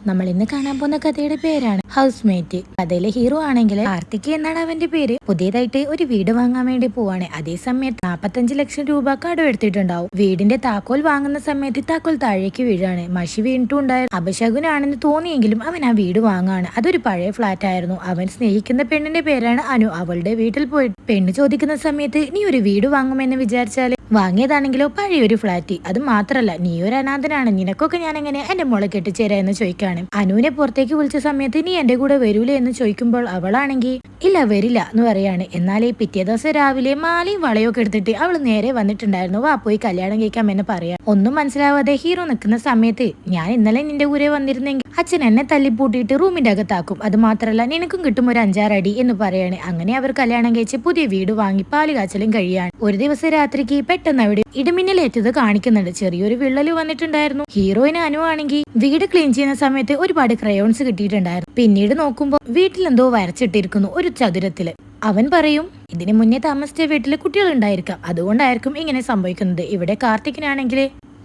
നമ്മൾ ഇന്ന് കാണാൻ പോകുന്ന കഥയുടെ പേരാണ് ഹൗസ് മേറ്റ്. കഥയിലെ ഹീറോ ആണെങ്കിൽ കാർത്തിക് എന്നാണ് അവന്റെ പേര്. പുതിയതായിട്ട് ഒരു വീട് വാങ്ങാൻ വേണ്ടി പോവാണ്. അതേ സമയത്ത് 45 ലക്ഷം രൂപ കടം എടുത്തിട്ടുണ്ടാവും. വീടിന്റെ താക്കോൽ വാങ്ങുന്ന സമയത്ത് താക്കോൽ താഴേക്ക് വീഴാണ്. മഷി വീണിട്ടുണ്ടായിരുന്നു. അപശകുനാണെന്ന് തോന്നിയെങ്കിലും അവൻ ആ വീട് വാങ്ങാണ്. അതൊരു പഴയ ഫ്ലാറ്റ് ആയിരുന്നു. അവൻ സ്നേഹിക്കുന്ന പെണ്ണിന്റെ പേരാണ് അനു. അവളുടെ വീട്ടിൽ പോയി പെണ്ണ് ചോദിക്കുന്ന സമയത്ത് നീ ഒരു വീട് വാങ്ങുമെന്ന് വിചാരിച്ചാല് വാങ്ങിയതാണെങ്കിലോ പഴയൊരു ഫ്ലാറ്റ്. അത് മാത്രല്ല നീ ഒരു അനാഥനാണ്, നിനക്കൊക്കെ ഞാൻ എങ്ങനെ എന്റെ മോളെ കെട്ടിച്ചേരാ എന്ന് ചോദിക്കാണ്. അനുവിനെ പുറത്തേക്ക് വിളിച്ച സമയത്ത് നീ എന്റെ കൂടെ വരൂലേ എന്ന് ചോദിക്കുമ്പോൾ അവളാണെങ്കിൽ ഇല്ല വരില്ല എന്ന് പറയാണ്. എന്നാലേ പിറ്റേ ദിവസം രാവിലെ മാലയും വളയൊക്കെ എടുത്തിട്ട് അവൾ നേരെ വന്നിട്ടുണ്ടായിരുന്നു. വാ പോയി കല്യാണം കഴിക്കാമെന്ന് പറയാം. ഒന്നും മനസ്സിലാവാതെ ഹീറോ നിൽക്കുന്ന സമയത്ത് ഞാൻ ഇന്നലെ നിന്റെ കൂടെ വന്നിരുന്നെങ്കിൽ അച്ഛൻ എന്നെ തല്ലിപ്പൂട്ടിയിട്ട് റൂമിന്റെ അകത്താക്കും. അത് മാത്രല്ല നിനക്കും കിട്ടും ഒരു 5-6 അടി എന്ന് പറയാണ്. അങ്ങനെ അവർ കല്യാണം കഴിച്ച് പുതിയ വീട് വാങ്ങി പാല് കാച്ചലും കഴിയാണ്. ഒരു ദിവസം രാത്രിക്ക് പെട്ടെന്ന് അവിടെ ഇടിമിന്നലേറ്റത് കാണിക്കുന്നുണ്ട്. ചെറിയൊരു വിള്ളല് വന്നിട്ടുണ്ടായിരുന്നു. ഹീറോയിന് അനുവാണെങ്കിൽ വീട് ക്ലീൻ ചെയ്യുന്ന സമയത്ത് ഒരുപാട് ക്രയോൺസ് കിട്ടിയിട്ടുണ്ടായിരുന്നു. പിന്നീട് നോക്കുമ്പോൾ വീട്ടിലെന്തോ വരച്ചിട്ടിരിക്കുന്നു ഒരു ചതുരത്തില്. അവൻ പറയും ഇതിന് മുന്നേ താമസിച്ച വീട്ടില് കുട്ടികൾ ഉണ്ടായിരിക്കാം, അതുകൊണ്ടായിരിക്കും ഇങ്ങനെ സംഭവിക്കുന്നത്. ഇവിടെ കാർത്തിക്കിനാണെങ്കിൽ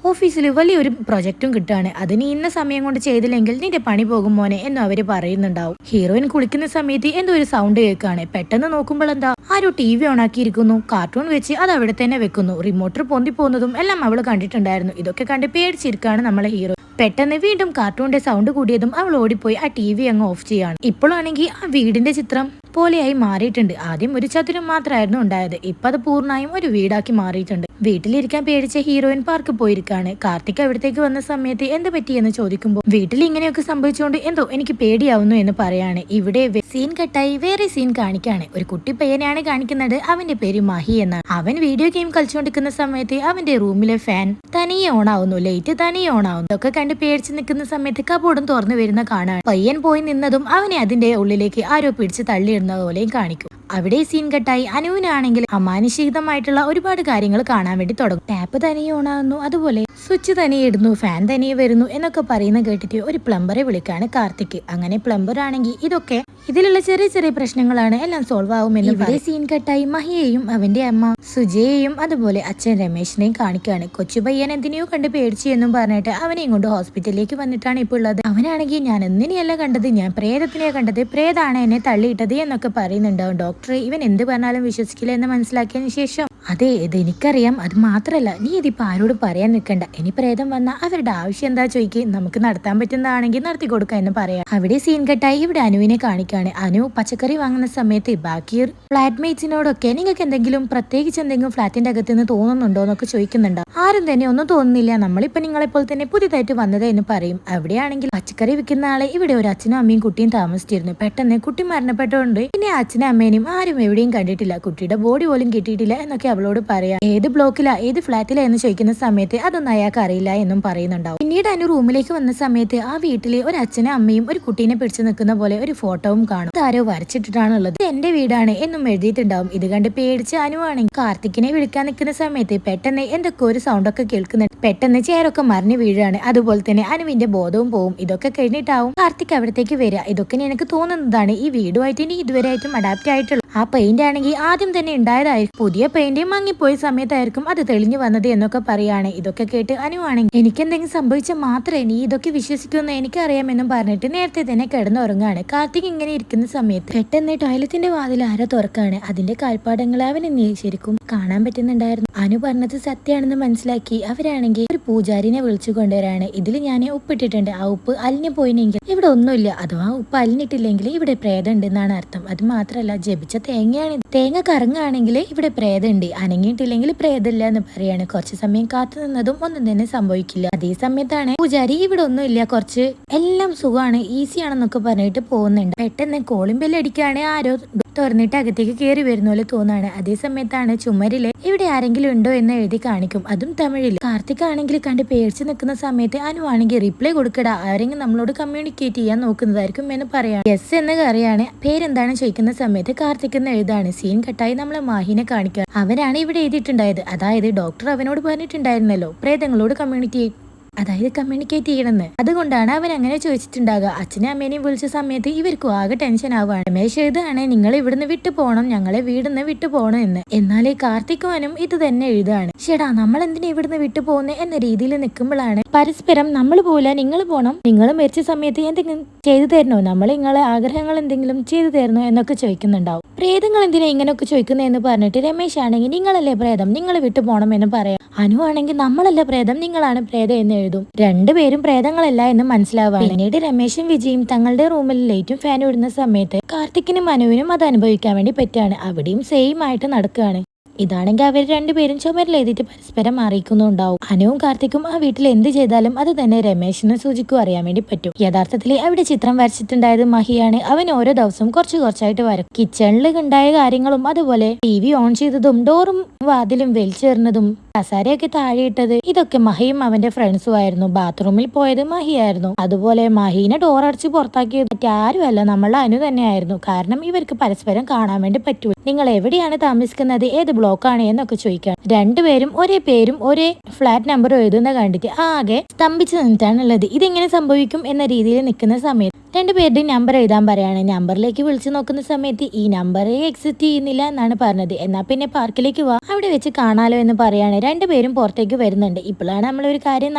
ഓഫീസിൽ വലിയൊരു പ്രൊജക്റ്റും കിട്ടുകയാണ്. അതിന് ഇന്ന സമയം കൊണ്ട് ചെയ്തില്ലെങ്കിൽ നിന്റെ പണി പോകും മോനെ എന്നും അവര് പറയുന്നുണ്ടാവും. ഹീറോയിൻ കുളിക്കുന്ന സമയത്ത് എന്തോ ഒരു സൗണ്ട് കേൾക്കാണ്. പെട്ടെന്ന് നോക്കുമ്പോൾ എന്താ ആരോ TV ഓൺ ആക്കിയിരിക്കുന്നു. കാർട്ടൂൺ വെച്ച് അത് അവിടെ തന്നെ വെക്കുന്നു. റിമോട്ടർ പൊന്തി പോകുന്നതും എല്ലാം അവള് കണ്ടിട്ടുണ്ടായിരുന്നു. ഇതൊക്കെ കണ്ട് പേടിച്ചിരിക്കാണ് നമ്മളെ ഹീറോ. പെട്ടെന്ന് വീണ്ടും കാർട്ടൂണിന്റെ സൗണ്ട് കൂടിയതും അവൾ ഓടിപ്പോയി ആ TV അങ്ങ് ഓഫ് ചെയ്യാണ്. ഇപ്പോഴാണെങ്കിൽ ആ വീടിന്റെ ചിത്രം പോലെയായി മാറിയിട്ടുണ്ട്. ആദ്യം ഒരു ചതുരം മാത്രമായിരുന്നു ഉണ്ടായത്, ഇപ്പൊ അത് പൂർണ്ണമായും ഒരു വീടാക്കി മാറിയിട്ടുണ്ട്. വീട്ടിലിരിക്കാൻ പേടിച്ച ഹീറോയിൻ പാർക്ക് പോയിരിക്കാണ്. കാർത്തിക് അവിടത്തേക്ക് വന്ന സമയത്ത് എന്ത് പറ്റിയെന്ന് ചോദിക്കുമ്പോൾ വീട്ടിൽ ഇങ്ങനെയൊക്കെ സംഭവിച്ചുകൊണ്ട് എന്തോ എനിക്ക് പേടിയാവുന്നു എന്ന് പറയാണ്. ഇവിടെ സീൻ കട്ടായി വേറെ സീൻ കാണിക്കാണ്. ഒരു കുട്ടി പയ്യനെയാണ് കാണിക്കുന്നത്. അവന്റെ പേര് മഹി എന്നാണ്. അവൻ വീഡിയോ ഗെയിം കളിച്ചുകൊണ്ടിരിക്കുന്ന സമയത്ത് അവന്റെ റൂമിലെ ഫാൻ തനിയെ ഓൺ ആവുന്നു, ലൈറ്റ് തനിയെ ഓൺ ആവുന്നു. ഇതൊക്കെ കണ്ട് പേടിച്ച് നിൽക്കുന്ന സമയത്ത് കബോർഡും തുറന്നു വരുന്ന കാണാണ്. പയ്യൻ പോയി നിന്നതും അവനെ അതിന്റെ ഉള്ളിലേക്ക് ആരോ പിടിച്ച് തള്ളിയിടുന്ന പോലെയും കാണിക്കും. അവിടെ സീൻ കട്ടായി അനുവിനാണെങ്കിൽ അമാനുഷികമായിട്ടുള്ള ഒരുപാട് കാര്യങ്ങൾ കാണാൻ വേണ്ടി തുടങ്ങും. ടാപ്പ് തനിയെ ഓണാകുന്നു, അതുപോലെ സ്വിച്ച് തനിയെ ഇടുന്നു, ഫാൻ തനിയെ വരുന്നു എന്നൊക്കെ പറയുന്ന കേട്ടിട്ട് ഒരു പ്ലംബറെ വിളിക്കാണ് കാർത്തിക്. അങ്ങനെ പ്ലംബർ ആണെങ്കിൽ ഇതൊക്കെ ഇതിലുള്ള ചെറിയ ചെറിയ പ്രശ്നങ്ങളാണ്, എല്ലാം സോൾവ് ആവുമെന്ന് പറയും. സീൻ കട്ടായി മഹിയെയും അവന്റെ അമ്മ സുജയെയും അതുപോലെ അച്ഛൻ രമേശിനെയും കാണിക്കാണ്. കൊച്ചു പയ്യൻ എന്തിനെയോ കണ്ട് പേടിച്ചു എന്നും പറഞ്ഞിട്ട് അവനെയും കൊണ്ട് ഹോസ്പിറ്റലിലേക്ക് വന്നിട്ടാണ് ഇപ്പോൾ ഉള്ളത്. അവനാണെങ്കിൽ ഞാൻ എന്തിനെയല്ല കണ്ടത്, ഞാൻ പ്രേതത്തിനെയാ കണ്ടത്, പ്രേതാണ് എന്നെ തള്ളിയിട്ടത് എന്നൊക്കെ പറയുന്നുണ്ടാവും. ഡോക്ടർ ഇവൻ എന്ത് പറഞ്ഞാലും വിശ്വസിക്കില്ല എന്ന് മനസ്സിലാക്കിയതിനു ശേഷം അതെ ഇത് എനിക്കറിയാം, അത് മാത്രല്ല നീ ഇതിപ്പോ ആരോട് പറയാൻ നിൽക്കണ്ട, ഇനി പ്രേതം വന്നാൽ അവരുടെ ആവശ്യം എന്താ ചോദിക്കുക, നമുക്ക് നടത്താൻ പറ്റുന്നതാണെങ്കിൽ നടത്തി കൊടുക്കാം എന്ന് പറയാം. അവിടെ സീൻ കട്ടായി ഇവിടെ അനുവിനെ കാണിക്കാണ്. അനു പച്ചക്കറി വാങ്ങുന്ന സമയത്ത് ബാക്കി ഫ്ലാറ്റ്മേറ്റ്സിനോടൊക്കെ നിങ്ങൾക്ക് എന്തെങ്കിലും പ്രത്യേകിച്ച് എന്തെങ്കിലും ഫ്ലാറ്റിന്റെ അകത്ത് നിന്ന് തോന്നുന്നുണ്ടോ എന്നൊക്കെ ചോദിക്കുന്നുണ്ടോ. ആരും തന്നെ ഒന്നും തോന്നുന്നില്ല, നമ്മളിപ്പോ നിങ്ങളെപ്പോൾ തന്നെ പുതിയതായിട്ട് വന്നത് എന്ന് പറയും. അവിടെയാണെങ്കിൽ പച്ചക്കറി വിൽക്കുന്ന ആളെ ഇവിടെ ഒരു അച്ഛനും അമ്മയും കുട്ടിയും താമസിച്ചിരുന്നു. പെട്ടെന്ന് കുട്ടി മരണപ്പെട്ടുകൊണ്ട് പിന്നെ അച്ഛനും അമ്മേനെയും ആരും എവിടെയും കണ്ടിട്ടില്ല, കുട്ടിയുടെ ബോഡി പോലും കിട്ടിയിട്ടില്ല എന്നൊക്കെ അവളോട് പറയാം. ഏത് ബ്ലോക്കിലാ ഏത് ഫ്ലാറ്റിലാ എന്ന് ചോദിക്കുന്ന സമയത്ത് അതൊന്നും അയാൾക്ക് അറിയില്ല എന്നും പറയുന്നുണ്ടാവും. പിന്നീട് അനു റൂമിലേക്ക് വന്ന സമയത്ത് ആ വീട്ടിലെ ഒരു അച്ഛനും അമ്മയും ഒരു കുട്ടീനെ പിടിച്ചു നിൽക്കുന്ന പോലെ ഒരു ഫോട്ടോവും കാണും. ആരോ വരച്ചിട്ടിട്ടാണുള്ളത്. ഇത് എന്റെ വീടാണ് എന്നും എഴുതിയിട്ടുണ്ടാവും. ഇത് കണ്ട് പേടിച്ച് അനുവാണെങ്കിൽ കാർത്തിക്കിനെ വിളിക്കാൻ നിൽക്കുന്ന സമയത്ത് പെട്ടെന്ന് എന്തൊക്കെ ഒരു സൗണ്ട് ഒക്കെ കേൾക്കുന്നുണ്ട്. പെട്ടെന്ന് ചെയറൊക്കെ മറിഞ്ഞു വീഴാണ്. അതുപോലെ തന്നെ അനുവിന്റെ ബോധവും പോവും. ഇതൊക്കെ കഴിഞ്ഞിട്ടാവും കാർത്തിക് അവിടത്തേക്ക് വരിക. ഇതൊക്കെ എനിക്ക് തോന്നുന്നതാണ് ഈ വീടുമായിട്ട് ഇനി ഇതുവരെയായിട്ടും അഡാപ്റ്റ് ആയിട്ടുള്ള ആ പെയിന്റ് ആണെങ്കിൽ ആദ്യം തന്നെ ഉണ്ടായതായിരിക്കും, പുതിയ പെയിന്റ് മങ്ങിപ്പോയ സമയത്തായിരിക്കും അത് തെളിഞ്ഞു വന്നത് എന്നൊക്കെ പറയാണ്. ഇതൊക്കെ കേട്ട് അനുവാണെങ്കിൽ എനിക്ക് എന്തെങ്കിലും സംഭവിച്ചാൽ മാത്രമേ നീ ഇതൊക്കെ വിശ്വസിക്കുമെന്ന് എനിക്കറിയാമെന്നും പറഞ്ഞിട്ട് നേരത്തെ തന്നെ കിടന്നുറങ്ങാണ്. കാർത്തിക് ഇങ്ങനെ ഇരിക്കുന്ന സമയത്ത് പെട്ടെന്ന് ടോയ്ലറ്റിന്റെ വാതിൽ ആരോ തുറക്കാണ്. അതിന്റെ കാൽപ്പാടങ്ങൾ അവന് ശരിക്കും കാണാൻ പറ്റുന്നുണ്ടായിരുന്നു. അനു പറഞ്ഞത് സത്യമാണെന്ന് മനസ്സിലാക്കി അവരാണെങ്കിൽ ഒരു പൂജാരിനെ വിളിച്ചു കൊണ്ടുവരാണ്. ഇതിൽ ഞാൻ ഉപ്പിട്ടിട്ടുണ്ട്, ആ ഉപ്പ് അലിഞ്ഞു പോയിനെങ്കിൽ ഇവിടെ ഒന്നുമില്ല, അഥവാ ഉപ്പ് അലിഞ്ഞിട്ടില്ലെങ്കിൽ ഇവിടെ പ്രേതം ഉണ്ട് എന്നാണ് അർത്ഥം. അത് മാത്രല്ല ജപിച്ച തേങ്ങയാണ്, തേങ്ങ കറങ്ങാണെങ്കിൽ ഇവിടെ പ്രേതമുണ്ട്, അനങ്ങിയിട്ടില്ലെങ്കിൽ പ്രേതമില്ല എന്ന് പറയാണ്. കുറച്ചു സമയം കാത്തു നിന്നതും ഒന്നും തന്നെ സംഭവിക്കില്ല. അതേ സമയത്താണ് പൂജാരി ഇവിടെ ഒന്നുമില്ല, കുറച്ച് എല്ലാം സുഖമാണ് ഈസിയാണെന്നൊക്കെ പറഞ്ഞിട്ട് പോകുന്നുണ്ട്. പെട്ടെന്ന് കോളിംഗ് ബെല്ല് അടിക്കാണ്. ആരോ തുറന്നിട്ട് അകത്തേക്ക് കയറി വരുന്ന പോലെ തോന്നാണ്. അതേ സമയത്താണ് ചുമരില് ഇവിടെ ആരെങ്കിലും ഉണ്ടോ എന്ന് എഴുതി കാണിക്കും, അതും തമിഴിൽ. കാർത്തിക് ആണെങ്കിൽ കണ്ട് പേടിച്ച് നിൽക്കുന്ന സമയത്ത് അനുവാണെങ്കിൽ റിപ്ലൈ കൊടുക്കടാ, ആരെങ്കിലും നമ്മളോട് കമ്മ്യൂണിക്കേറ്റ് ചെയ്യാൻ നോക്കുന്നതായിരിക്കും എന്ന് പറയാം. യെസ് എന്ന് കറിയാണ്. പേരെന്താണ് ചോദിക്കുന്ന സമയത്ത് കാർത്തിക് എന്ന് എഴുതാണ്. സീൻ കട്ടായി നമ്മളെ മാഹിനെ കാണിക്കുക. അവനാണ് ഇവിടെ എഴുതിയിട്ടുണ്ടായത്. അതായത് ഡോക്ടർ അവനോട് പറഞ്ഞിട്ടുണ്ടായിരുന്നല്ലോ പ്രേതങ്ങളോട് കമ്മ്യൂണിക്കേറ്റ് അതായത് കമ്മ്യൂണിക്കേറ്റ് ചെയ്യണമെന്ന്. അതുകൊണ്ടാണ് അവൻ അങ്ങനെ ചോദിച്ചിട്ടുണ്ടാകുക. അച്ഛനും അമ്മേനെയും വിളിച്ച സമയത്ത് ഇവർക്കും ആകെ ടെൻഷൻ ആവുകയാണ്. രമേശ് എഴുതാണ് നിങ്ങൾ ഇവിടുന്ന് വിട്ടു പോകണം, ഞങ്ങളെ വീടിന്ന് വിട്ടു പോകണം എന്ന്. എന്നാലേ കാർത്തിക്കുവാനും ഇത് തന്നെ എഴുതാണ്. ഷെടാ നമ്മൾ എന്തിനാ ഇവിടുന്ന് വിട്ടു പോകുന്നത് എന്ന രീതിയിൽ നിൽക്കുമ്പോഴാണ് പരസ്പരം നമ്മൾ പോലെ നിങ്ങൾ പോണം, നിങ്ങൾ മരിച്ച സമയത്ത് എന്തെങ്കിലും ചെയ്തു തരണോ, നമ്മൾ നിങ്ങളെ ആഗ്രഹങ്ങൾ എന്തെങ്കിലും ചെയ്തു തരണോ എന്നൊക്കെ ചോദിക്കുന്നുണ്ടാവും. പ്രേതങ്ങൾ എന്തിനാ ഇങ്ങനെയൊക്കെ ചോദിക്കുന്നതെന്ന് പറഞ്ഞിട്ട് രമേശ് ആണെങ്കിൽ നിങ്ങളല്ലേ പ്രേതം, നിങ്ങൾ വിട്ടു പോകണം എന്ന് പറയാം. അനു ആണെങ്കിൽ നമ്മളല്ല പ്രേതം, നിങ്ങളാണ് പ്രേതം എന്ന് എഴുതും. രണ്ടുപേരും പ്രേതങ്ങളല്ല എന്ന് മനസ്സിലാവുകയാണ്. പിന്നീട് രമേശും വിജയും തങ്ങളുടെ റൂമിൽ ലൈറ്റും ഫാനും ഇടുന്ന സമയത്ത് കാർത്തിക്കിനും അനുവിനും അത് അനുഭവിക്കാൻ വേണ്ടി പറ്റുകയാണ്. അവിടെയും സെയിം ആയിട്ട് നടക്കുകയാണ്. ഇതാണെങ്കിൽ അവർ രണ്ടുപേരും ചുമരിലെഴുതിയിട്ട് പരസ്പരം അറിയിക്കുന്നുണ്ടാവും. അനുവും കാർത്തിക്കും ആ വീട്ടിൽ എന്ത് ചെയ്താലും അത് തന്നെ രമേശിനും സൂചിക്കും അറിയാൻ വേണ്ടി പറ്റും. യഥാർത്ഥത്തിൽ അവിടെ ചിത്രം വരച്ചിട്ടുണ്ടായത് മഹിയാണ്. അവൻ ഓരോ ദിവസവും കുറച്ചായിട്ട് വരക്കും. കിച്ചണിൽ ഉണ്ടായ കാര്യങ്ങളും അതുപോലെ TV ഓൺ ചെയ്തതും ഡോറും വാതിലും വലിച്ചെറിഞ്ഞതും കസാരയൊക്കെ താഴെയിട്ടത് ഇതൊക്കെ മഹിയും അവന്റെ ഫ്രണ്ട്സും ആയിരുന്നു. ബാത്റൂമിൽ പോയത് മഹിയായിരുന്നു. അതുപോലെ മഹീനെ ഡോർ അടച്ച് പുറത്താക്കിയത് മറ്റാരുമല്ല, നമ്മളെ അനു തന്നെയായിരുന്നു. കാരണം ഇവർക്ക് പരസ്പരം കാണാൻ വേണ്ടി പറ്റൂ. നിങ്ങൾ എവിടെയാണ് താമസിക്കുന്നത്, ഏത് ബ്ലോക്കാണ് എന്നൊക്കെ ചോദിക്കാൻ രണ്ടുപേരും ഒരേ പേരും ഒരേ ഫ്ലാറ്റ് നമ്പറും എഴുതുന്ന കണ്ടിട്ട് ആകെ സ്തംഭിച്ചു നിന്നിട്ടാണുള്ളത്. ഇതെങ്ങനെ സംഭവിക്കും എന്ന രീതിയിൽ നിൽക്കുന്ന സമയത്ത് രണ്ടുപേരുടെ നമ്പർ എഴുതാൻ പറയാണ്. നമ്പറിലേക്ക് വിളിച്ചു നോക്കുന്ന സമയത്ത് ഈ നമ്പറേ എക്സിസ്റ്റ് ചെയ്യുന്നില്ല എന്നാണ് പറഞ്ഞത്. എന്നാ പിന്നെ പാർക്കിലേക്ക് വാ, അവിടെ വെച്ച് കാണാലോ എന്ന് പറയാണ്. രണ്ടുപേരും പുറത്തേക്ക് വരുന്നുണ്ട്. ഇപ്പോഴാണ് നമ്മളൊരു കാര്യം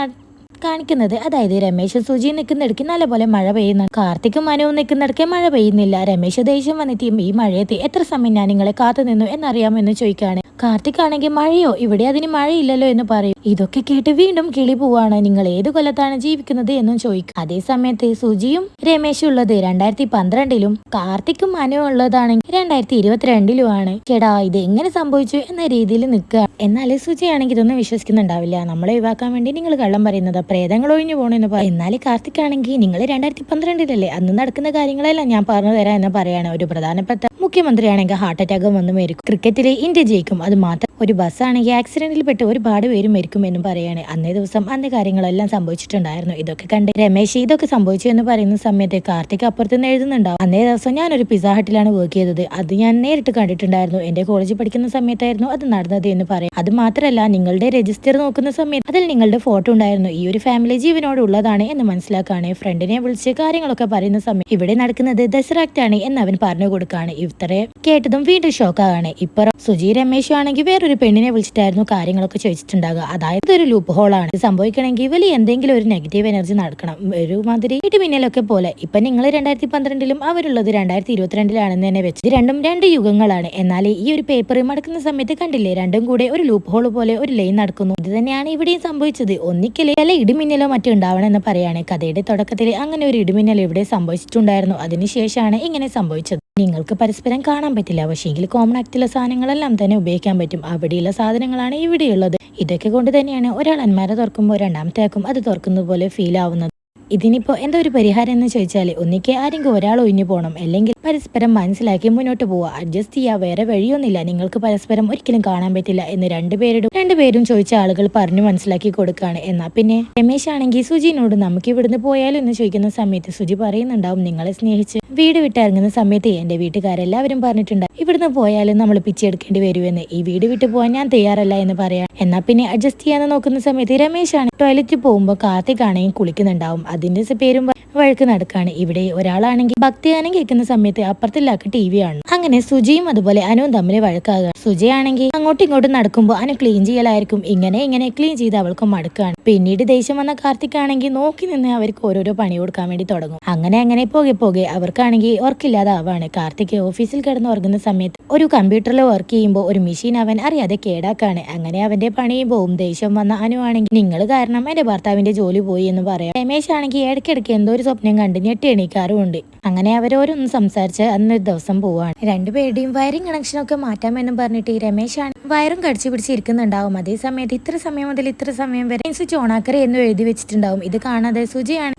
കാണിക്കുന്നത്. അതായത് രമേശ് സുജി നിൽക്കുന്നിടയ്ക്ക് നല്ലപോലെ മഴ പെയ്യുന്നു. കാർത്തിക്കും മനുവും നിൽക്കുന്നിടയ്ക്ക് മഴ പെയ്യുന്നില്ല. രമേശ് ദേഷ്യം വന്നിട്ട് ഈ മഴയത്ത് എത്ര സമയം ഞാൻ നിങ്ങളെ കാത്തു നിന്നു എന്നറിയാമെന്ന് ചോദിക്കുകയാണ്. കാർത്തിക് ആണെങ്കിൽ മഴയോ, ഇവിടെ അതിന് മഴയില്ലല്ലോ എന്ന് പറയും. ഇതൊക്കെ കേട്ട് വീണ്ടും കിളി പോവാണ്. നിങ്ങൾ ഏത് കൊല്ലത്താണ് ജീവിക്കുന്നത് എന്നും ചോദിക്കും. അതേ സമയത്ത് സുജിയും രമേശും ഉള്ളത് 2012-ലും കാർത്തിക്കും മനുവും ഉള്ളതാണെങ്കിൽ 2022-ലുമാണ്. ചേടാ ഇത് എങ്ങനെ സംഭവിച്ചു എന്ന രീതിയിൽ നിൽക്കുക. എന്നാൽ സുജി ആണെങ്കിൽ ഇതൊന്നും വിശ്വസിക്കുന്നുണ്ടാവില്ല. നമ്മളെ ഒഴിവാക്കാൻ വേണ്ടി നിങ്ങൾ കള്ളം പറയുന്നത്, പ്രേതങ്ങൾ ഒഴിഞ്ഞു പോകണമെന്ന് പറയും. എന്നാൽ കാർത്തിക് ആണെങ്കിൽ നിങ്ങൾ 2012-ലല്ലേ, അന്ന് നടക്കുന്ന കാര്യങ്ങളെല്ലാം ഞാൻ പറഞ്ഞു തരാം എന്ന് പറയാണ്. ഒരു പ്രധാനപ്പെട്ട മുഖ്യമന്ത്രിയാണെങ്കിൽ ഹാർട്ട് അറ്റാക്ക് വന്ന് മരിക്കും. ക്രിക്കറ്റിലെ ഇന്ത്യ ജയിക്കും. അത് മാത്രം ഒരു ബസ്സാണെങ്കിൽ ആക്സിഡന്റിൽ പെട്ട് ഒരുപാട് പേര് മരിക്കും എന്നും പറയാണ്. അന്നേ ദിവസം അന്ന് കാര്യങ്ങളെല്ലാം സംഭവിച്ചിട്ടുണ്ടായിരുന്നു. ഇതൊക്കെ കണ്ട് രമേശ് ഇതൊക്കെ സംഭവിച്ചു എന്ന് പറയുന്ന സമയത്ത് കാർത്തിക് അപ്പുറത്തുനിന്ന് എഴുതുന്നുണ്ടാവും. അന്നേ ദിവസം ഞാനൊരു പിസ്സ ഹട്ടിലാണ് വർക്ക് ചെയ്തത്. അത് ഞാൻ നേരിട്ട് കണ്ടിട്ടുണ്ടായിരുന്നു. എന്റെ കോളേജിൽ പഠിക്കുന്ന സമയത്തായിരുന്നു അത് നടന്നത് എന്ന് പറയും. അത് മാത്രമല്ല നിങ്ങളുടെ രജിസ്റ്റർ നോക്കുന്ന സമയത്ത് അതിൽ നിങ്ങളുടെ ഫോട്ടോ ഉണ്ടായിരുന്നു. ഈ ഒരു ഫാമിലി ജീവനോട് ഉള്ളതാണ് എന്ന് മനസ്സിലാക്കാണ്. ഫ്രണ്ടിനെ വിളിച്ച് കാര്യങ്ങളൊക്കെ പറയുന്ന സമയം ഇവിടെ നടക്കുന്നത് ദസറാക്റ്റാണ് എന്ന് അവൻ പറഞ്ഞു കൊടുക്കാണ്. ഇത്രേ കേട്ടതും വീണ്ടും ഷോക്കാണ്. ഇപ്പുറം സുജി രമേശും ആണെങ്കിൽ വേറൊരു പെണ്ണിനെ വിളിച്ചിട്ടായിരുന്നു കാര്യങ്ങളൊക്കെ ചോദിച്ചിട്ടുണ്ടാകുക. അതായത് ഒരു ലൂപ്പ് ഹോളാണ്. ഇത് സംഭവിക്കണമെങ്കിൽ വലിയ എന്തെങ്കിലും ഒരു നെഗറ്റീവ് എനർജി നടക്കണം. ഒരുമാതിരി ഇടിമിന്നലൊക്കെ പോലെ. ഇപ്പൊ നിങ്ങൾ 2012-ലും അവരുള്ളത് 2022-ലാണെന്ന് തന്നെ വെച്ച് ഇത് രണ്ടും രണ്ട് യുഗങ്ങളാണ്. എന്നാൽ ഈ ഒരു പേപ്പർ മടക്കുന്ന സമയത്ത് കണ്ടില്ലേ, രണ്ടും കൂടെ ഒരു ലൂപ്പ് ഹോൾ പോലെ ഒരു ലൈൻ നടക്കുന്നു. ഇത് തന്നെയാണ് ഇവിടെയും സംഭവിച്ചത്. ഒന്നിക്കലേ വല്ല ഇടിമിന്നലോ മറ്റോ ഉണ്ടാവണം എന്ന് പറയാണ്. കഥയുടെ തുടക്കത്തിൽ അങ്ങനെ ഒരു ഇടിമിന്നൽ ഇവിടെ സംഭവിച്ചിട്ടുണ്ടായിരുന്നു. അതിനുശേഷമാണ് ഇങ്ങനെ സംഭവിച്ചത്. നിങ്ങൾക്ക് പരസ്പരം കാണാൻ പറ്റില്ല, പക്ഷേങ്കിൽ കോമൺ ആക്റ്റുള്ള സാധനങ്ങളെല്ലാം തന്നെ ഉപയോഗിക്കാൻ പറ്റും. അവിടെയുള്ള സാധനങ്ങളാണ് ഇവിടെയുള്ളത്. ഇതൊക്കെ കൊണ്ട് തന്നെയാണ് ഒരാൾ അന്മാരെ തുറക്കുമ്പോൾ രണ്ടാമത്തെ ആക്കും അത് തുറക്കുന്ന പോലെ ഫീൽ ആവുന്നത്. ഇതിനിപ്പോ എന്താ ഒരു പരിഹാരം എന്ന് ചോദിച്ചാൽ ഒന്നിക്ക് ആരെങ്കിലും ഒരാൾ ഒഴിഞ്ഞു പോകണം, അല്ലെങ്കിൽ പരസ്പരം മനസ്സിലാക്കി മുന്നോട്ട് പോവുക. അഡ്ജസ്റ്റ് ചെയ്യുക, വേറെ വഴിയൊന്നുമില്ല. നിങ്ങൾക്ക് പരസ്പരം ഒരിക്കലും കാണാൻ പറ്റില്ല എന്ന് രണ്ടുപേരും ചോദിച്ച ആളുകൾ പറഞ്ഞു മനസ്സിലാക്കി കൊടുക്കുകയാണ്. എന്നാൽ പിന്നെ രമേശ് ആണെങ്കിൽ സുജിനോട് നമുക്ക് ഇവിടുന്ന് പോയാലും എന്ന് ചോദിക്കുന്ന സമയത്ത് സുജി പറയുന്നുണ്ടാവും, നിങ്ങളെ സ്നേഹിച്ച് വീട് വിട്ടിറങ്ങുന്ന സമയത്ത് എന്റെ വീട്ടുകാരെല്ലാവരും പറഞ്ഞിട്ടുണ്ടാവും ഇവിടുന്ന് പോയാലും നമ്മൾ പിച്ചെടുക്കേണ്ടി വരുമെന്ന്. ഈ വീട് വിട്ടു പോകാൻ ഞാൻ തയ്യാറല്ല എന്ന് പറയാം. എന്നാൽ പിന്നെ അഡ്ജസ്റ്റ് ചെയ്യാന്ന് നോക്കുന്ന സമയത്ത് രമേശാണ് ടോയ്ലറ്റിൽ പോകുമ്പോൾ കാർത്തികാണെങ്കിൽ കുളിക്കുന്നുണ്ടാവും. അതിന്റെ പേരും വഴക്ക് നടക്കാണ്. ഇവിടെ ഒരാളാണെങ്കിൽ ഭക്തിഗാനം കേൾക്കുന്ന സമയത്ത് അപ്പുറത്തില്ലാക്ക് TV ആണ്. അങ്ങനെ സുജിയും അതുപോലെ അനുവും തമ്മിൽ വഴക്കാകുക. സുജയാണെങ്കിൽ അങ്ങോട്ടും ഇങ്ങോട്ടും നടക്കുമ്പോൾ അനു ക്ലീൻ ചെയ്യലായിരിക്കും. ഇങ്ങനെ ക്ലീൻ ചെയ്ത് അവൾക്ക് മടുക്കാണ്. പിന്നീട് ദേഷ്യം വന്ന കാർത്തിക് ആണെങ്കിൽ നോക്കി നിന്ന് അവർക്ക് ഓരോരോ പണി കൊടുക്കാൻ വേണ്ടി തുടങ്ങും. അങ്ങനെ പോകെ അവർക്കാണെങ്കിൽ വർക്കില്ലാതെ ആവാണ്. കാർത്തിക് ഓഫീസിൽ കിടന്ന് ഉറങ്ങുന്ന സമയത്ത് ഒരു കമ്പ്യൂട്ടറിൽ വർക്ക് ചെയ്യുമ്പോൾ ഒരു മെഷീൻ അവൻ അറിയാതെ കേടാക്കാണ്. അങ്ങനെ അവന്റെ പണിയും പോവും. ദേഷ്യം വന്ന അനു ആണെങ്കിൽ നിങ്ങൾ കാരണം എന്റെ ഭർത്താവിന്റെ ജോലി പോയി എന്ന് പറയാം. രമേശ് ആണെങ്കിൽ ഇടയ്ക്കിടയ്ക്ക് എന്തോ ഒരു സ്വപ്നം കണ്ട് ഞെട്ടി എണീക്കാറുമുണ്ട്. അങ്ങനെ അവരോരൊന്നും സംസാരിച്ച് അന്നൊരു ദിവസം പോവാണ്. രണ്ടുപേരുടെയും വയറിംഗ് കണക്ഷനൊക്കെ മാറ്റാമെന്നും പറഞ്ഞിട്ട് രമേശാണ് വയറും കടിച്ചു പിടിച്ചിരിക്കുന്നുണ്ടാവും. അതേ സമയത്ത് ഇത്ര സമയം മുതൽ ഇത്ര സമയം വരെ മെയിൻ സ്വിച്ച് ഓണാക്കറേ എന്ന് എഴുതി വെച്ചിട്ടുണ്ടാവും. ഇത് കാണാതെ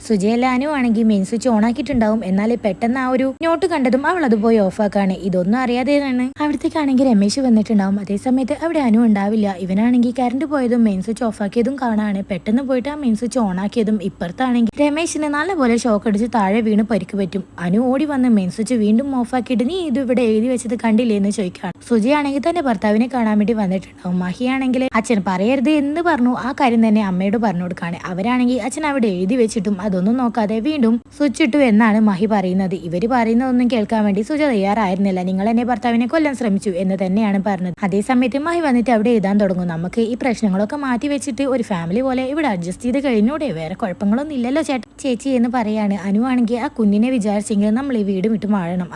സുജയല്ല അനു ആണെങ്കിൽ മെയിൻ സ്വിച്ച് ഓണാക്കിയിട്ടുണ്ടാവും. എന്നാൽ പെട്ടെന്ന് ആ ഒരു നോട്ട് കണ്ടതും അവൾ അത് പോയി ഓഫാക്കാണ്. ഇതൊന്നും അറിയാതെയാണ് അവിടത്തേക്കാണെങ്കിൽ രമേശ് വന്നിട്ടുണ്ടാവും. അതേ സമയത്ത് അവിടെ അനു ഉണ്ടാവില്ല. ഇവനാണെങ്കിൽ കറണ്ട് പോയതും മെയിൻ സ്വിച്ച് ഓഫാക്കിയതും കാണാണ്. പെട്ടെന്ന് പോയിട്ട് ആ മെയിൻ സ്വിച്ച് ഓണാക്കിയതും ഇപ്പുറത്താണെങ്കിൽ രമേശിന് നല്ലപോലെ ഷോക്ക് അടിച്ച് താഴെ വീണ് പരിക്ക് പറ്റും. അനു ഓടി വന്ന് മെയിൻ സ്വിച്ച് വീണ്ടും ഓഫാക്കിയിട്ട് നീ ഇത് ഇവിടെ എഴുതി വെച്ചത് കണ്ടില്ലേ എന്ന് ചോദിക്കാണ്. സുജിയാണെങ്കിൽ തന്റെ ഭർത്താവിനെ കാണാൻ വേണ്ടി വന്നിട്ടുണ്ടാവും. മഹിയാണെങ്കിൽ അച്ഛൻ പറയരുത് എന്ന് പറഞ്ഞു. ആ കാര്യം തന്നെ അമ്മയോട് അമ്മയോട് പറഞ്ഞു കൊടുക്കാണ്. അവരാണെങ്കിൽ അച്ഛൻ അവിടെ എഴുതി വെച്ചിട്ടും അതൊന്നും നോക്കാതെ വീണ്ടും സ്വിച്ച് ഇട്ടു എന്നാണ് മഹി പറയുന്നത്. ഇവര് പറയുന്നതൊന്നും കേൾക്കാൻ വേണ്ടി സുജ തയ്യാറായിരുന്നില്ല. നിങ്ങൾ എന്നെ ഭർത്താവിനെ കൊല്ലാൻ ശ്രമിച്ചു എന്ന് തന്നെയാണ് പറഞ്ഞത്. അതേ സമയത്ത് മഹി വന്നിട്ട് അവിടെ എഴുതാൻ തുടങ്ങും. നമുക്ക് ഈ പ്രശ്നങ്ങളൊക്കെ മാറ്റി വെച്ചിട്ട് ഒരു ഫാമിലി പോലെ ഇവിടെ അഡ്ജസ്റ്റ് ചെയ്ത് കഴിഞ്ഞൂടെ, വേറെ കുഴപ്പങ്ങളൊന്നും ഇല്ലല്ലോ ചേച്ചി എന്ന് പറയാണ്. അനു ആണെങ്കിൽ ആ കുഞ്ഞിനെ വിചാരിച്ചെങ്കിൽ നമ്മൾ ഈ വീട് വിട്ട് മാറണം,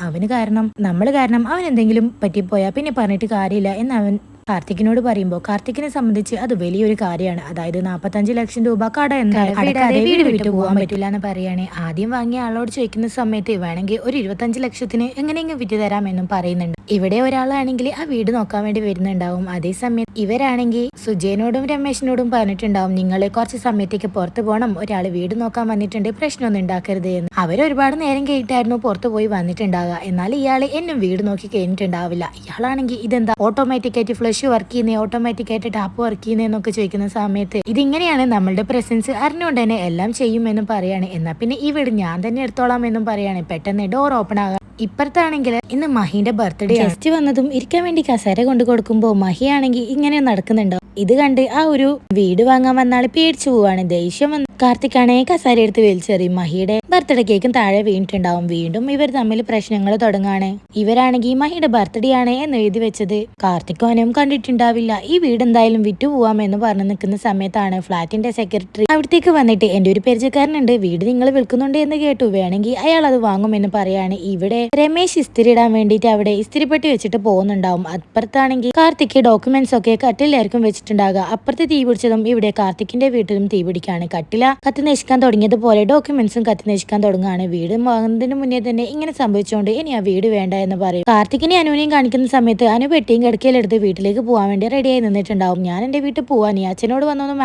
നമ്മൾ കാരണം അവൻ എന്തെങ്കിലും പറ്റിപ്പോയാ പിന്നെ പറഞ്ഞിട്ട് കാര്യമില്ല എന്ന് അവൻ കാർത്തിക്കിനോട് പറയുമ്പോൾ കാർത്തിക്കിനെ സംബന്ധിച്ച് അത് വലിയൊരു കാര്യമാണ്. അതായത് 45 ലക്ഷം രൂപ കട എന്തായാലും വീട് വിട്ട് പോകാൻ പറ്റില്ല എന്ന് പറയാണ്. ആദ്യം വാങ്ങിയ ആളോട് ചോദിക്കുന്ന സമയത്ത് വേണമെങ്കിൽ ഒരു 25 ലക്ഷത്തിന് എങ്ങനെയെങ്കിലും വിറ്റ് തരാമെന്നും പറയുന്നുണ്ട്. ഇവിടെ ഒരാളാണെങ്കിൽ ആ വീട് നോക്കാൻ വേണ്ടി വരുന്നുണ്ടാവും. അതേസമയം ഇവരാണെങ്കിൽ സുജയനോടും രമേശിനോടും പറഞ്ഞിട്ടുണ്ടാവും, നിങ്ങളെ കുറച്ച് സമയത്തേക്ക് പുറത്തു പോകണം, ഒരാൾ വീട് നോക്കാൻ വന്നിട്ടുണ്ട്, പ്രശ്നമൊന്നും ഉണ്ടാക്കരുത് എന്ന്. അവരൊരുപാട് നേരം കഴിഞ്ഞിട്ടായിരുന്നു പുറത്തു പോയി വന്നിട്ടുണ്ടാകുക. എന്നാൽ ഇയാള് എന്നും വീട് നോക്കി കഴിഞ്ഞിട്ടുണ്ടാവില്ല. ഇയാളാണെങ്കിൽ ഇതെന്താ ഓട്ടോമാറ്റിക് ആയിട്ട് ഫ്ലഷ് വർക്ക് ചെയ്യുന്നേ, ഓട്ടോമാറ്റിക് ആയിട്ട് ടാപ്പ് വർക്ക് ചെയ്യുന്നതെന്നൊക്കെ ചോദിക്കുന്ന സമയത്ത് ഇതിങ്ങനെയാണ് നമ്മളുടെ പ്രസൻസ് അറിഞ്ഞുകൊണ്ട് തന്നെ എല്ലാം ചെയ്യുമെന്നും പറയാണ്. എന്നാ പിന്നെ ഈ വീട് ഞാൻ തന്നെ എടുത്തോളാം എന്നും പറയാണ്. പെട്ടെന്ന് ഡോർ ഓപ്പൺ ആകാം. ഇപ്പുറത്താണെങ്കിൽ ഇന്ന് മഹിന്റെ ബർത്ത്ഡേ ഗസ്റ്റ് വന്നതും ഇരിക്കാൻ വേണ്ടി കസേര കൊണ്ട് കൊടുക്കുമ്പോ മഹി ആണെങ്കിൽ ഇങ്ങനെ നടക്കുന്നുണ്ടോ. ഇത് കണ്ട് ആ ഒരു വീട് വാങ്ങാൻ വന്നാള് പേടിച്ചു പോവാണ്. ദേഷ്യം വന്ന് കാർത്തിക്കാണെ കസേര എടുത്ത് വലിച്ചെറിയും. മഹിയുടെ ബർത്ത്ഡേ കേക്കും താഴെ വീണിട്ടുണ്ടാവും. വീണ്ടും ഇവർ തമ്മിൽ പ്രശ്നങ്ങൾ തുടങ്ങാണ്. ഇവരാണെങ്കിൽ മഹിയുടെ ബർത്ത്ഡേ ആണ് എന്ന് എഴുതി വെച്ചത് കാർത്തികോനും കണ്ടിട്ടുണ്ടാവില്ല. ഈ വീട് എന്തായാലും വിറ്റു പോവാമെന്ന് പറഞ്ഞു നിൽക്കുന്ന സമയത്താണ് ഫ്ലാറ്റിന്റെ സെക്രട്ടറി അവിടത്തേക്ക് വന്നിട്ട് എന്റെ ഒരു പരിചയക്കാരനുണ്ട്, വീട് നിങ്ങൾ വിൽക്കുന്നുണ്ട് എന്ന് കേട്ടു, വേണമെങ്കിൽ അയാൾ അത് വാങ്ങുമെന്ന് പറയാണ്. ഇവിടെ രമേശ് ഇസ്തിരി ഇടാൻ വേണ്ടിയിട്ട് അവിടെ ഇസ്തിരിപ്പെട്ടി വെച്ചിട്ട് പോകുന്നുണ്ടാവും. അപ്പുറത്താണെങ്കിൽ കാർത്തിക് ഡോക്യുമെന്റ്സ് ഒക്കെ കട്ടിലായിരിക്കും വെച്ചിട്ടുണ്ടാകുക. അപ്പുറത്ത് തീ പിടിച്ചതും ഇവിടെ കാർത്തിക്കിന്റെ വീട്ടിലും തീ പിടിക്കാണ്. കട്ടില കത്തി നശിക്കാൻ തുടങ്ങിയതുപോലെ ഡോക്യുമെന്റ്സും കത്തി നശിക്കാൻ തുടങ്ങുകയാണ്. വീട് വാങ്ങുന്നതിന് മുന്നേ തന്നെ ഇങ്ങനെ സംഭവിച്ചുകൊണ്ട് ഇനി ആ വീട് വേണ്ട എന്ന് പറയും. കാർത്തിക്കിനെ അനുവിനെയും കാണിക്കുന്ന സമയത്ത് അനു പെട്ടിയും കിടക്കയിലെടുത്ത് വീട്ടിലേക്ക് പോകാൻ വേണ്ടി റെഡിയായി നിന്നിട്ടുണ്ടാവും. ഞാൻ എന്റെ വീട്ടിൽ പോവാൻ ഈ അച്ഛനോട് വന്നൊന്ന്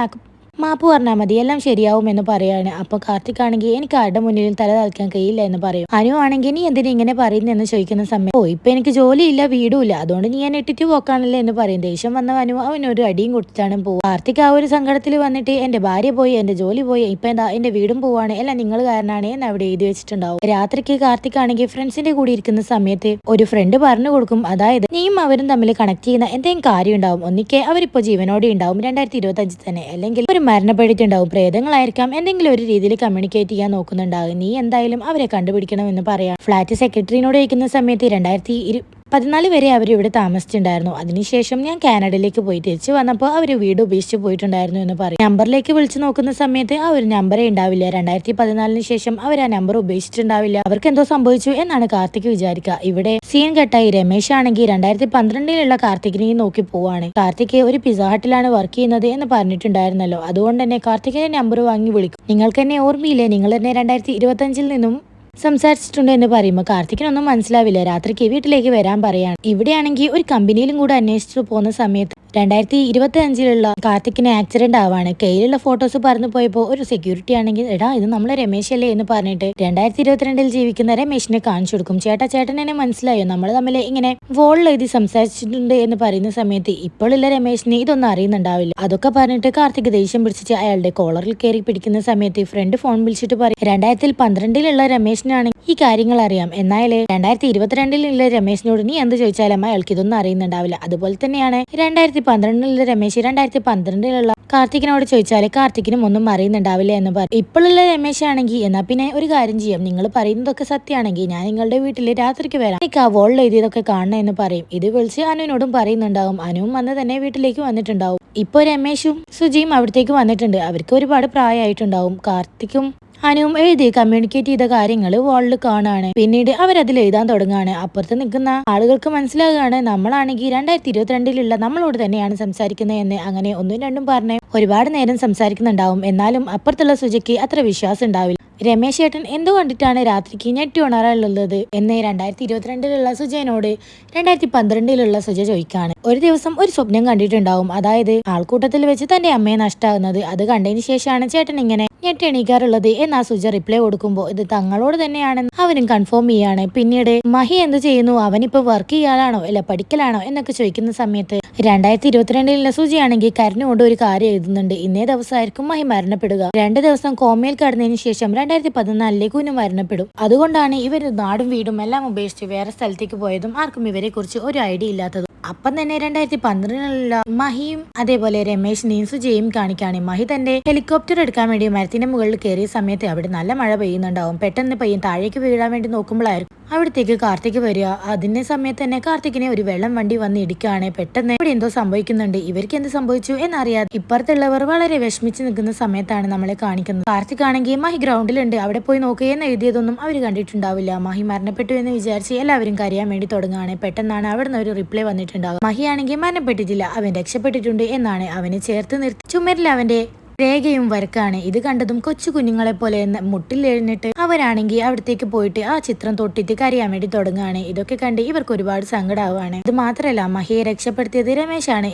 മാപ്പ് പറഞ്ഞാൽ മതി, എല്ലാം ശരിയാവും എന്ന് പറയാണ്. അപ്പൊ കാർത്തിക് ആണെങ്കിൽ എനിക്ക് ആരുടെ മുന്നിലും തല താൽക്കാൻ കഴിയില്ല എന്ന് പറയും. അനു ആണെങ്കിൽ നീ എന്തിനാ ഇങ്ങനെ പറയുന്നെന്ന് ചോദിക്കുന്ന സമയം ഇപ്പൊ എനിക്ക് ജോലിയില്ല വീടുമില്ല, അതുകൊണ്ട് നീ എന്നെ ഇട്ടിട്ട് പോക്കാണല്ലേ എന്ന് പറയും. ദേഷ്യം വന്ന അനു അവനൊരു അടിയും കൊടുത്തിട്ടാണ് പോകും. കാർത്തിക് ആ ഒരു സങ്കടത്തിൽ വന്നിട്ട് എന്റെ ഭാര്യ പോയി, എന്റെ ജോലി പോയി, ഇപ്പൊ എന്താ എന്റെ വീടും പോവാണ്, എല്ലാം നിങ്ങൾ കാരണമാണ് എന്ന് അവിടെ എഴുതി വെച്ചിട്ടുണ്ടാവും. രാത്രിക്ക് കാർത്തിക് ആണെങ്കിൽ ഫ്രണ്ട്സിന്റെ കൂടി ഇരിക്കുന്ന സമയത്ത് ഒരു ഫ്രണ്ട് പറഞ്ഞു കൊടുക്കും, അതായത് നീയും അവരും തമ്മിൽ കണക്ട് ചെയ്യുന്ന എന്തെങ്കിലും കാര്യം ഉണ്ടാവും, ഒന്നിക്കെ അവരിപ്പോ ജീവനോടെ ഉണ്ടാവും 2025 തന്നെ, അല്ലെങ്കിൽ ഒരു മരണപ്പെട്ടിട്ടുണ്ടാവും, പ്രേതങ്ങളായിരിക്കാം, എന്തെങ്കിലും ഒരു രീതിയിൽ കമ്മ്യൂണിക്കേറ്റ് ചെയ്യാൻ നോക്കുന്നുണ്ടാകും, നീ എന്തായാലും അവരെ കണ്ടുപിടിക്കണമെന്ന് പറയാം. ഫ്ലാറ്റ് സെക്രട്ടറിനോട് ചോദിക്കുന്ന സമയത്ത് 2014 വരെ അവർ ഇവിടെ താമസിച്ചിട്ടുണ്ടായിരുന്നു. അതിനുശേഷം ഞാൻ കാനഡയിലേക്ക് പോയി തിരിച്ചു വന്നപ്പോൾ അവർ വീട് ഉപേക്ഷിച്ച് പോയിട്ടുണ്ടായിരുന്നു എന്ന് പറയും. നമ്പറിലേക്ക് വിളിച്ചു നോക്കുന്ന സമയത്ത് ആ ഒരു നമ്പറേ ഉണ്ടാവില്ല. 2014 ശേഷം അവർ ആ നമ്പർ ഉപേക്ഷിച്ചിട്ടുണ്ടാവില്ല. അവർക്ക് എന്തോ സംഭവിച്ചു എന്നാണ് കാർത്തിക് വിചാരിക്കുക. ഇവിടെ സീൻ കട്ടായി. രമേശ് ആണെങ്കിൽ 2012 കാർത്തികിനെ നോക്കി പോവാണ്. കാർത്തിക് ഒരു പിസ്സ ഹട്ടിലാണ് വർക്ക് ചെയ്യുന്നത് എന്ന് പറഞ്ഞിട്ടുണ്ടായിരുന്നല്ലോ, അതുകൊണ്ട് തന്നെ കാർത്തികിന്റെ നമ്പർ വാങ്ങി വിളിക്കും. നിങ്ങൾക്ക് എന്നെ ഓർമ്മയില്ലേ, നിങ്ങൾ എന്നെ 2025 നിന്നും സംസാരിച്ചിട്ടുണ്ട് എന്ന് പറയുമ്പോൾ കാർത്തിക്കിനൊന്നും മനസ്സിലാവില്ല. രാത്രിക്ക് വീട്ടിലേക്ക് വരാൻ പറയാണ്. ഇവിടെയാണെങ്കിൽ ഒരു കമ്പനിയിലും കൂടെ അന്വേഷിച്ചു പോകുന്ന സമയത്ത് 2025 കാർത്തിക്കിന് ആക്സിഡന്റ് ആവാണ്. കയ്യിലുള്ള ഫോട്ടോസ് പറഞ്ഞു പോയപ്പോൾ ഒരു സെക്യൂരിറ്റി ആണെങ്കിൽ എടാ ഇത് നമ്മളെ രമേശ് അല്ലേ എന്ന് പറഞ്ഞിട്ട് 2022 ജീവിക്കുന്ന രമേശിനെ കാണിച്ചു കൊടുക്കും. ചേട്ടൻ എന്നെ മനസ്സിലായോ, നമ്മൾ തമ്മിൽ ഇങ്ങനെ വോളിൽ എഴുതി സംസാരിച്ചിട്ടുണ്ട് എന്ന് പറയുന്ന സമയത്ത് ഇപ്പോഴുള്ള രമേശിന് ഇതൊന്നും അറിയുന്നുണ്ടാവില്ല. അതൊക്കെ പറഞ്ഞിട്ട് കാർത്തിക് ദേഷ്യം പിടിച്ചിട്ട് അയാളുടെ കോളറിൽ കയറി പിടിക്കുന്ന സമയത്ത് ഫ്രണ്ട് ഫോൺ വിളിച്ചിട്ട് പറയും 2012 രമേശിനാണ് ഈ കാര്യങ്ങൾ അറിയാം, എന്നാൽ 2022 രമേശിനോട് നീ എന്ത് ചോദിച്ചാലും അയാൾക്ക് ഇതൊന്നും അറിയുന്നുണ്ടാവില്ല. അതുപോലെ തന്നെയാണ് 2012 രമേശ് 2012 കാർത്തികിനോട് ചോദിച്ചാല് കാർത്തിക്കിനും ഒന്നും അറിയുന്നുണ്ടാവില്ല എന്ന് പറയും. ഇപ്പോഴുള്ള രമേശ് ആണെങ്കിൽ എന്നാ പിന്നെ ഒരു കാര്യം ചെയ്യാം, നിങ്ങൾ പറയുന്നതൊക്കെ സത്യമാണെങ്കിൽ ഞാൻ നിങ്ങളുടെ വീട്ടിൽ രാത്രിക്ക് വരാം, എനിക്ക് ആ വോളിൽ എഴുതിയതൊക്കെ കാണണം എന്ന് പറയും. ഇത് വിളിച്ച് അനുവിനോടും പറയുന്നുണ്ടാവും. അനുവും വന്ന് തന്നെ വീട്ടിലേക്ക് വന്നിട്ടുണ്ടാവും. ഇപ്പൊ രമേശും സുജിയും അവിടത്തേക്ക് വന്നിട്ടുണ്ട്. അവർക്ക് ഒരുപാട് പ്രായമായിട്ടുണ്ടാവും. കാർത്തിക്കും അനുവും എഴുതി കമ്മ്യൂണിക്കേറ്റ് ചെയ്ത കാര്യങ്ങൾ വാളിൽ കാണാണ്. പിന്നീട് അവരതിൽ എഴുതാൻ തുടങ്ങാണ്. അപ്പുറത്ത് നിൽക്കുന്ന ആളുകൾക്ക് മനസ്സിലാകുകയാണ് നമ്മളാണെങ്കിൽ 2022 നമ്മളോട് തന്നെയാണ് സംസാരിക്കുന്നത് എന്ന്. അങ്ങനെ ഒന്നും രണ്ടും പറഞ്ഞ് ഒരുപാട് നേരം സംസാരിക്കുന്നുണ്ടാവും. എന്നാലും അപ്പുറത്തുള്ള സുജയ്ക്ക് അത്ര വിശ്വാസം ഉണ്ടാവില്ല. രമേശ് ഏട്ടൻ എന്തു കണ്ടിട്ടാണ് രാത്രിക്ക് ഞെട്ടി ഉണരാനുള്ളത് എന്ന് 2022 സുജയനോട് 2012 സുജ ചോദിക്കാണ്. ഒരു ദിവസം ഒരു സ്വപ്നം കണ്ടിട്ടുണ്ടാവും, അതായത് ആൾക്കൂട്ടത്തിൽ വെച്ച് തന്റെ അമ്മയെ നഷ്ടമാകുന്നത്. അത് കണ്ടതിന് ശേഷമാണ് ചേട്ടൻ ഇങ്ങനെ ഞെട്ടി എണീക്കാറുള്ളത് എന്നാ സുജ റിപ്ലൈ കൊടുക്കുമ്പോൾ ഇത് തങ്ങളോട് തന്നെയാണെന്ന് അവനും കൺഫേം ചെയ്യാണ്. പിന്നീട് മഹി എന്ത് ചെയ്യുന്നു, അവനിപ്പോ വർക്ക് ചെയ്യാനാണോ അല്ല പഠിക്കലാണോ എന്നൊക്കെ ചോദിക്കുന്ന സമയത്ത് 2022 സുജിയാണെങ്കിൽ കരഞ്ഞുകൊണ്ട് ഒരു കാര്യം എഴുതുന്നുണ്ട്. ഇന്നേ ദിവസമായിരിക്കും മഹി മരണപ്പെടുക. 2 ദിവസം കോമയിൽ കടന്നതിന് ശേഷം 2014 കുഞ്ഞു മരണപ്പെടും. അതുകൊണ്ടാണ് ഇവർ നാടും വീടും എല്ലാം ഉപേക്ഷിച്ച് വേറെ സ്ഥലത്തേക്ക് പോയതും ആർക്കും ഇവരെ കുറിച്ച് ഒരു ഐഡിയ ഇല്ലാത്തതും. അപ്പം തന്നെ 2012 മഹിയും അതേപോലെ രമേശിനെയും സുജയും കാണിക്കാണ്. മഹി തന്റെ ഹെലികോപ്റ്റർ എടുക്കാൻ വേണ്ടി മരത്തിന്റെ മുകളിൽ കയറിയ സമയത്ത് അവിടെ നല്ല മഴ പെയ്യുന്നുണ്ടാവും. പെട്ടെന്ന് പയ്യൻ താഴേക്ക് വീഴാൻ വേണ്ടി നോക്കുമ്പോഴായിരിക്കും അവിടത്തേക്ക് കാർത്തിക് വരിക. അതിന്റെ സമയത്ത് തന്നെ കാർത്തികിനെ ഒരു വെള്ളം വണ്ടി വന്ന് ഇടിക്കുകയാണ്. പെട്ടെന്ന് ഇവിടെ എന്തോ സംഭവിക്കുന്നുണ്ട്. ഇവർക്ക് എന്ത് സംഭവിച്ചു എന്നറിയാതെ ഇപ്പുറത്തുള്ളവർ വളരെ വിഷമിച്ച് നിൽക്കുന്ന സമയത്താണ് നമ്മളെ കാണിക്കുന്നത്. കാർത്തിക് ആണെങ്കിൽ മഹി ഗ്രൗണ്ടിലുണ്ട്, അവിടെ പോയി നോക്കുകയെന്ന് എഴുതിയതൊന്നും അവർ കണ്ടിട്ടുണ്ടാവില്ല. മഹി മരണപ്പെട്ടു എന്ന് വിചാരിച്ച് എല്ലാവരും കരയാൻ വേണ്ടി തുടങ്ങുകയാണ്. പെട്ടെന്നാണ് അവിടുന്ന് ഒരു റിപ്ലൈ വന്നിട്ടുണ്ടാകും. മഹി ആണെങ്കിൽ മരണപ്പെട്ടിട്ടില്ല, അവൻ രക്ഷപ്പെട്ടിട്ടുണ്ട് എന്നാണ്. അവനെ ചേർത്ത് നിർത്തി ചുമരിൽ അവന്റെ രേഖയും വരക്കാണ്. ഇത് കണ്ടതും കൊച്ചു കുഞ്ഞുങ്ങളെ പോലെ മുട്ടിൽ എഴുന്നിട്ട് അവരാണെങ്കിൽ അവിടത്തേക്ക് പോയിട്ട് ആ ചിത്രം തൊട്ടിട്ട് കരയാൻ വേണ്ടി തുടങ്ങുകയാണ്. ഇതൊക്കെ കണ്ട് ഇവർക്ക് ഒരുപാട് സങ്കടമാവാണ്. ഇത് മാത്രല്ല മഹിയെ രക്ഷപ്പെടുത്തിയത് രമേശാണ്,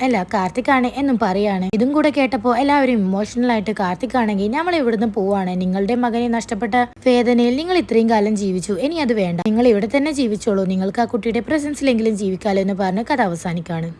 അല്ല കാർത്തിക് ആണ് എന്നും പറയാണ്. ഇതും കൂടെ കേട്ടപ്പോൾ എല്ലാവരും ഇമോഷണൽ ആയിട്ട് കാർത്തിക് ആണെങ്കിൽ നമ്മൾ ഇവിടുന്ന് പോവാണ്, നിങ്ങളുടെ മകനെ നഷ്ടപ്പെട്ട വേദനയിൽ നിങ്ങൾ ഇത്രയും കാലം ജീവിച്ചു, ഇനി അത് വേണ്ട, നിങ്ങൾ ഇവിടെ തന്നെ ജീവിച്ചോളൂ, നിങ്ങൾക്ക് ആ കുട്ടിയുടെ പ്രസൻസിലെങ്കിലും ജീവിക്കാലോ എന്ന് പറഞ്ഞ് കഥ അവസാനിക്കാണ്.